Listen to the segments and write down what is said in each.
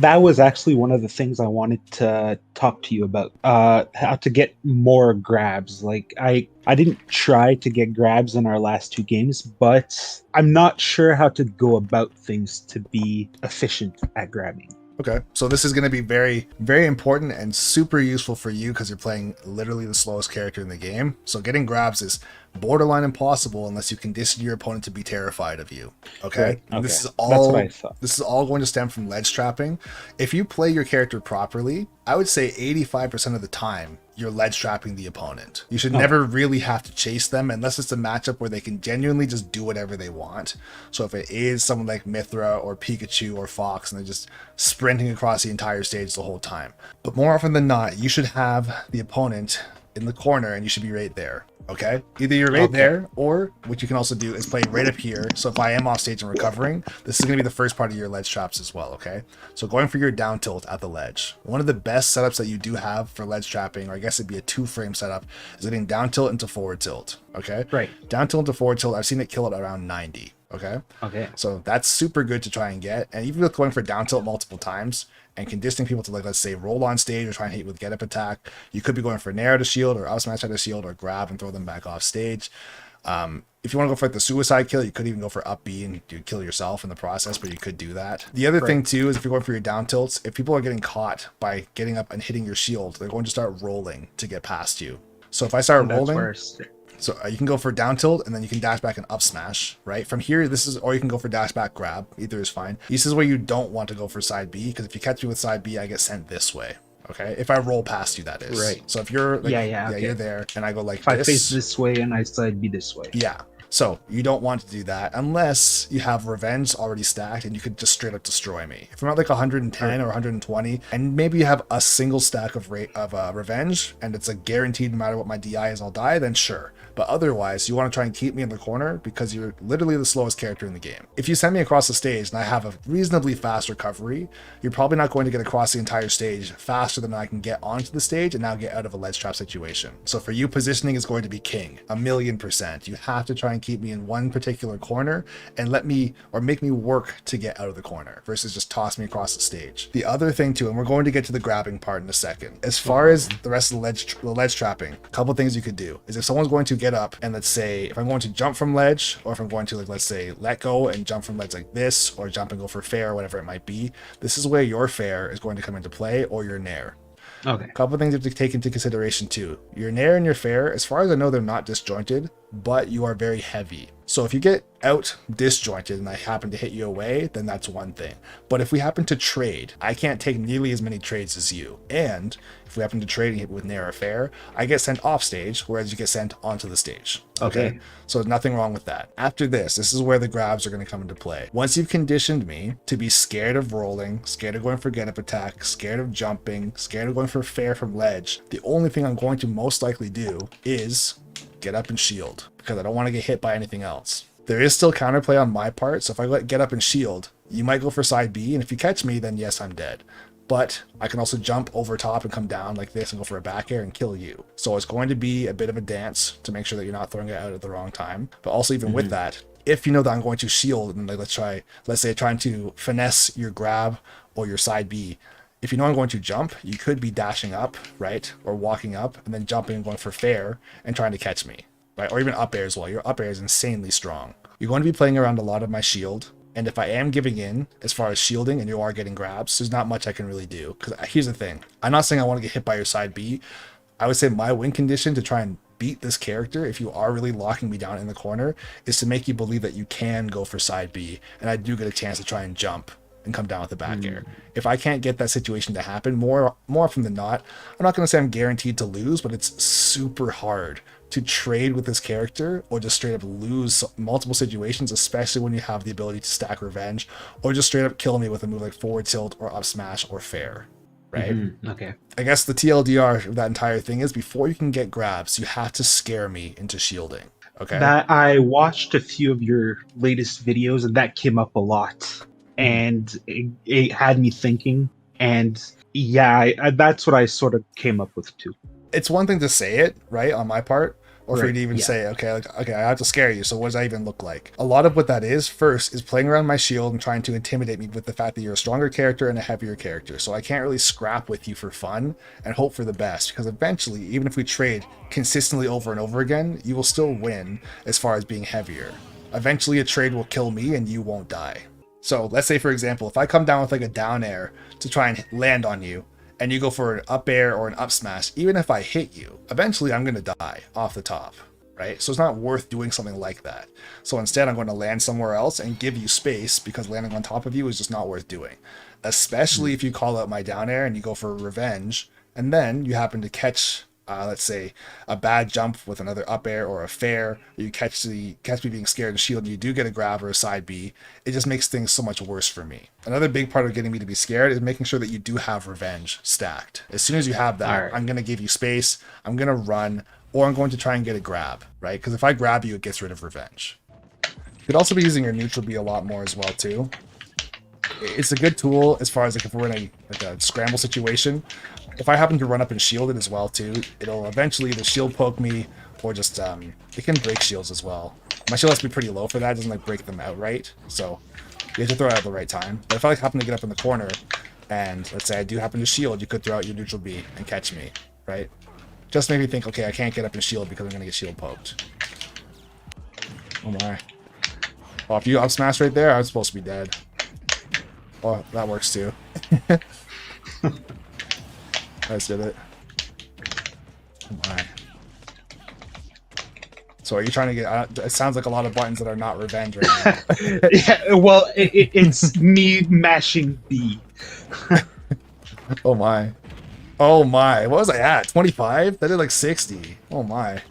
That was actually one of the things I wanted to talk to you about. How to get more grabs. Like I didn't try to get grabs in our last two games, but I'm not sure how to go about things to be efficient at grabbing. Okay, so this is going to be very, very important and super useful for you because you're playing literally the slowest character in the game. So getting grabs is borderline impossible unless you condition your opponent to be terrified of you. Okay, Right. and Okay. That's what I thought. this is all going to stem from ledge trapping. If you play your character properly, I would say 85% of the time you're ledge trapping the opponent. You should Okay. never really have to chase them unless it's a matchup where they can genuinely just do whatever they want. So if it is someone like Mithra or Pikachu or Fox and they're just sprinting across the entire stage the whole time. But more often than not, you should have the opponent in the corner and you should be right there. Okay, either you're right Okay. there, or what you can also do is play right up here. So if I am off stage and recovering, this is going to be the first part of your ledge traps as well. Okay, so going for your down tilt at the ledge. One of the best setups that you do have for ledge trapping, or I guess it'd be a 2-frame setup, is getting down tilt into forward tilt. Okay, Right. down tilt into forward tilt. I've seen it kill it around 90. Okay, Okay. so that's super good to try and get. And even with going for down tilt multiple times and conditioning people to, like, let's say roll on stage or try and hit with get up attack, you could be going for nair to shield or up smash to shield or grab and throw them back off stage. If you want to go for like the suicide kill, you could even go for up B and you kill yourself in the process, but you could do that. The other thing too is if you're going for your down tilts, if people are getting caught by getting up and hitting your shield, they're going to start rolling to get past you. So if I start That's rolling, where. so you can go for down tilt and then you can dash back and up smash, right? From here, this is, or you can go for dash back grab. Either is fine. This is where you don't want to go for side B because if you catch me with side B, I get sent this way. Okay, if I roll past you, that is. Right. So if you're like, Okay. you're there, and I go like If I this. face this way and I side be this way. Yeah. So you don't want to do that unless you have revenge already stacked and you could just straight up destroy me. If I'm at like 110 or 120 and maybe you have a single stack of revenge and it's a guaranteed no matter what my DI is I'll die, then sure. But otherwise you want to try and keep me in the corner because you're literally the slowest character in the game. If you send me across the stage and I have a reasonably fast recovery, you're probably not going to get across the entire stage faster than I can get onto the stage and now get out of a ledge trap situation. So for you, positioning is going to be king, 1,000,000%. You have to try and keep me in one particular corner and let me or make me work to get out of the corner versus just toss me across the stage. The other thing too, and we're going to get to the grabbing part in a second, as far as the rest of the ledge trapping, a couple things you could do is if someone's going to get up and let's say if I'm going to jump from ledge or if I'm going to, like, let's say let go and jump from ledge like this or jump and go for fair or whatever it might be, this is where your fair is going to come into play or your nair. Okay. A couple of things you have to take into consideration too. Your nair and your fair, as far as I know, they're not disjointed, but you are very heavy. So if you get out disjointed and I happen to hit you away, then that's one thing. But if we happen to trade, I can't take nearly as many trades as you. And if we happen to trade and hit with nair or fair, I get sent off stage, whereas you get sent onto the stage. Okay. So there's nothing wrong with that. After this is where the grabs are going to come into play. Once you've conditioned me to be scared of rolling, scared of going for get up attack, scared of jumping, scared of going for fair from ledge, the only thing I'm going to most likely do is get up and shield because I don't want to get hit by anything else. There is still counterplay on my part, so if I get up and shield, you might go for side B, and if you catch me, then yes, I'm dead. But I can also jump over top and come down like this and go for a back air and kill you. So it's going to be a bit of a dance to make sure that you're not throwing it out at the wrong time. But also even with that, if you know that I'm going to shield and let's say trying to finesse your grab or your side B, if you know I'm going to jump, you could be dashing up, right? Or walking up and then jumping and going for fair and trying to catch me, right? Or even up air as well. Your up air is insanely strong. You're going to be playing around a lot of my shield. And if I am giving in as far as shielding and you are getting grabs, there's not much I can really do. Because here's the thing. I'm not saying I want to get hit by your side B. I would say my win condition to try and beat this character, if you are really locking me down in the corner, is to make you believe that you can go for side B. And I do get a chance to try and jump and come down with the back air. If I can't get that situation to happen, more often than not, I'm not going to say I'm guaranteed to lose, but it's super hard to trade with this character or just straight up lose multiple situations, especially when you have the ability to stack revenge or just straight up kill me with a move like forward tilt or up smash or fair, right? Okay. I guess the TLDR of that entire thing is before you can get grabs, you have to scare me into shielding. Okay. That I watched a few of your latest videos and that came up a lot. And it had me thinking. And yeah, that's what I sort of came up with too. It's one thing to say it, right, on my part, Or for you Right. to even Yeah. say, okay, like, okay, I have to scare you. So what does that even look like? A lot of what that is first is playing around my shield and trying to intimidate me with the fact that you're a stronger character and a heavier character. So I can't really scrap with you for fun and hope for the best, because eventually, even if we trade consistently over and over again, you will still win as far as being heavier. Eventually, a trade will kill me and you won't die. So let's say, for example, if I come down with like a down air to try and land on you, and you go for an up air or an up smash, even if I hit you, eventually I'm going to die off the top, right? So it's not worth doing something like that. So instead, I'm going to land somewhere else and give you space, because landing on top of you is just not worth doing. Especially if you call out my down air and you go for revenge, and then you happen to catch, let's say, a bad jump with another up air or a fair. You catch me being scared and shield, and you do get a grab or a side B. It just makes things so much worse for me. Another big part of getting me to be scared is making sure that you do have revenge stacked. As soon as you have that, All right. I'm going to give you space, I'm going to run, or I'm going to try and get a grab, right? Because if I grab you, it gets rid of revenge. You could also be using your neutral B a lot more as well, too. It's a good tool as far as like if we're in a scramble situation. If I happen to run up and shield it as well too, it'll eventually either shield poke me or just it can break shields as well. My shield has to be pretty low for that. It doesn't like break them outright, so you have to throw it out at the right time. But if I like happen to get up in the corner and let's say I do happen to shield, you could throw out your neutral B and catch me, right? Just made me think, okay, I can't get up and shield because I'm gonna get shield poked. Oh my. Oh, if you up smash right there, I'm supposed to be dead. Oh, that works too. I just did it. Oh my. So are you trying to get... it sounds like a lot of buttons that are not revenge right now. Yeah, well, it's me mashing B. Oh my. Oh my. What was I at? 25? That did like 60. Oh my.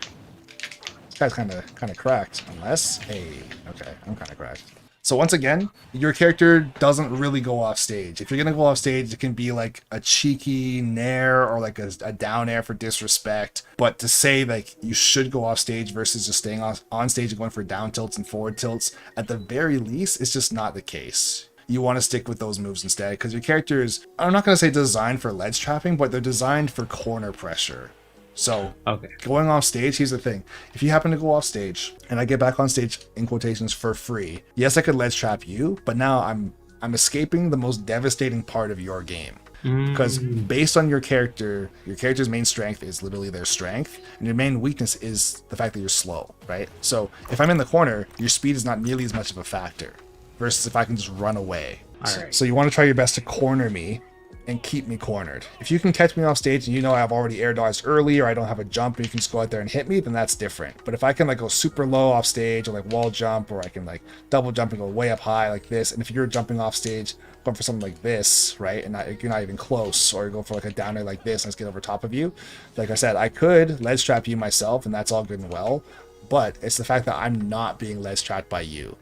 This guy's kind of cracked. Unless... Hey. Okay, I'm kind of cracked. So once again, your character doesn't really go off stage. If you're going to go off stage, it can be like a cheeky nair or like a down air for disrespect. But to say like you should go off stage versus just staying on stage and going for down tilts and forward tilts, at the very least, it's just not the case. You want to stick with those moves instead, because your character is, I'm not going to say designed for ledge trapping, but they're designed for corner pressure. So Okay. going off stage, here's the thing. If you happen to go off stage and I get back on stage in quotations for free, yes, I could ledge trap you, but now I'm escaping the most devastating part of your game. Because based on your character's main strength is literally their strength, and your main weakness is the fact that you're slow, right? So if I'm in the corner, your speed is not nearly as much of a factor, versus if I can just run away. All right. So you want to try your best to corner me and keep me cornered. If you can catch me off stage and you know I've already air dodged early, or I don't have a jump and you can just go out there and hit me, then that's different. But if I can like go super low off stage, or like wall jump, or I can like double jump and go way up high like this, and if you're jumping off stage going for something like this, right, and you're not even close, or you go for like a down air like this and let's get over top of you, like I said, I could ledge trap you myself and that's all good and well, but it's the fact that I'm not being ledge trapped by you.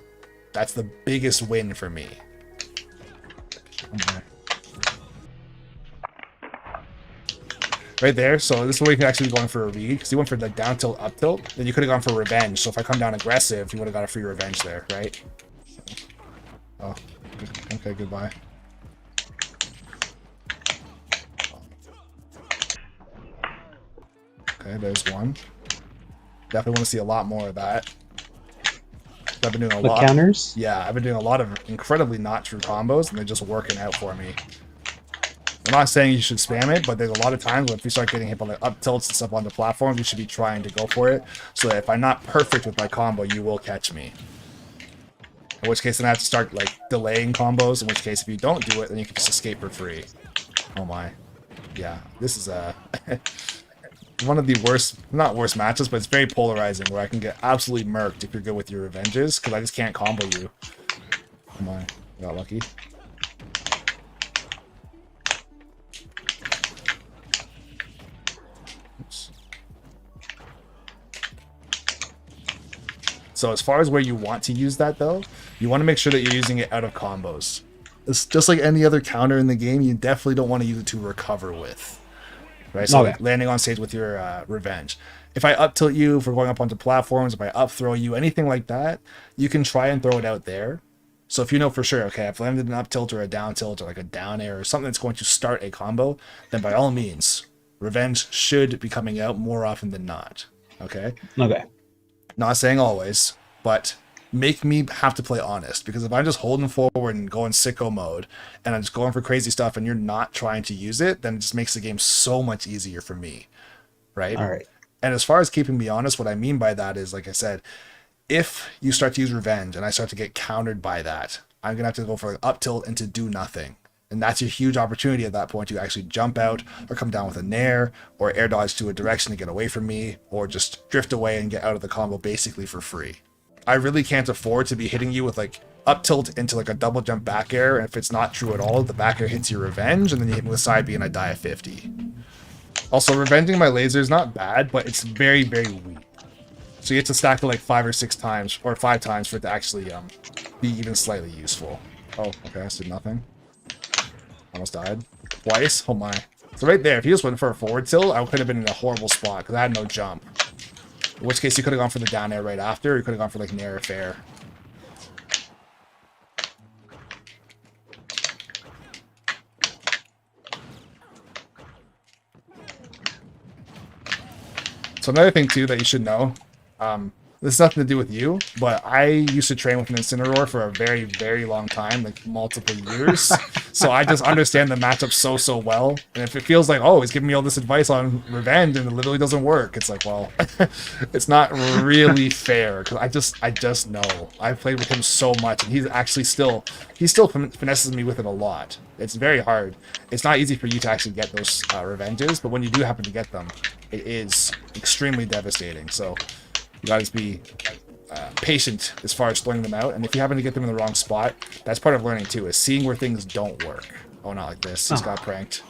That's the biggest win for me. Right there, so this is where you can actually be going for a read, because you went for the down tilt, up tilt, then you could have gone for revenge. So if I come down aggressive, you would have got a free revenge there, right? Oh, okay, goodbye. Okay, there's one. Definitely want to see a lot more of that. I've been doing a The lot. counters? Yeah, I've been doing a lot of incredibly not true combos, and they're just working out for me. I'm not saying you should spam it, but there's a lot of times when if you start getting hit by the up tilts and stuff on the platform, you should be trying to go for it, so that if I'm not perfect with my combo, you will catch me. In which case, then I have to start like delaying combos. In which case, if you don't do it, then you can just escape for free. Oh my, yeah, this is one of the worst, not worst matches, but it's very polarizing, where I can get absolutely murked if you're good with your revenges, because I just can't combo you. Oh my, got lucky. So as far as where you want to use that, though, you want to make sure that you're using it out of combos. It's just like any other counter in the game, you definitely don't want to use it to recover with. Right? So Okay. like landing on stage with your revenge. If I up tilt you, if we're going up onto platforms, if I up throw you, anything like that, you can try and throw it out there. So if you know for sure, okay, I've landed an up tilt or a down tilt or like a down air or something that's going to start a combo, then by all means, revenge should be coming out more often than not. Okay. Okay. Not saying always, but make me have to play honest. Because if I'm just holding forward and going sicko mode and I'm just going for crazy stuff and you're not trying to use it, then it just makes the game so much easier for me. Right? All right. And as far as keeping me honest, what I mean by that is, like I said, if you start to use revenge and I start to get countered by that, I'm going to have to go for up tilt and to do nothing. And that's a huge opportunity at that point to actually jump out or come down with a nair or air dodge to a direction to get away from me or just drift away and get out of the combo basically for free. I really can't afford to be hitting you with like up tilt into like a double jump back air. And if it's not true at all, the back air hits your revenge and then you hit me with side B and I die at 50. Also, revenging my laser is not bad, but it's very, very weak. So you have to stack it like 5 or 6 times or 5 times for it to actually be even slightly useful. Oh, okay, I did nothing. Almost died. Twice? Oh my. So right there, if he just went for a forward tilt, I could have been in a horrible spot because I had no jump. In which case, he could have gone for the down air right after, or he could have gone for like nair or fair. So another thing too that you should know, this has nothing to do with you, but I used to train with an Incineroar for a very, very long time, like multiple years. So I just understand the matchup so well. And if it feels like, oh, he's giving me all this advice on revenge and it literally doesn't work, it's like, well, it's not really fair because I just know. I've played with him so much, and he's actually still finesses me with it a lot. It's very hard. It's not easy for you to actually get those revenges, but when you do happen to get them, it is extremely devastating. So you gotta just be patient as far as throwing them out, and if you happen to get them in the wrong spot, that's part of learning too, is seeing where things don't work. Oh, not like this. He's got pranked.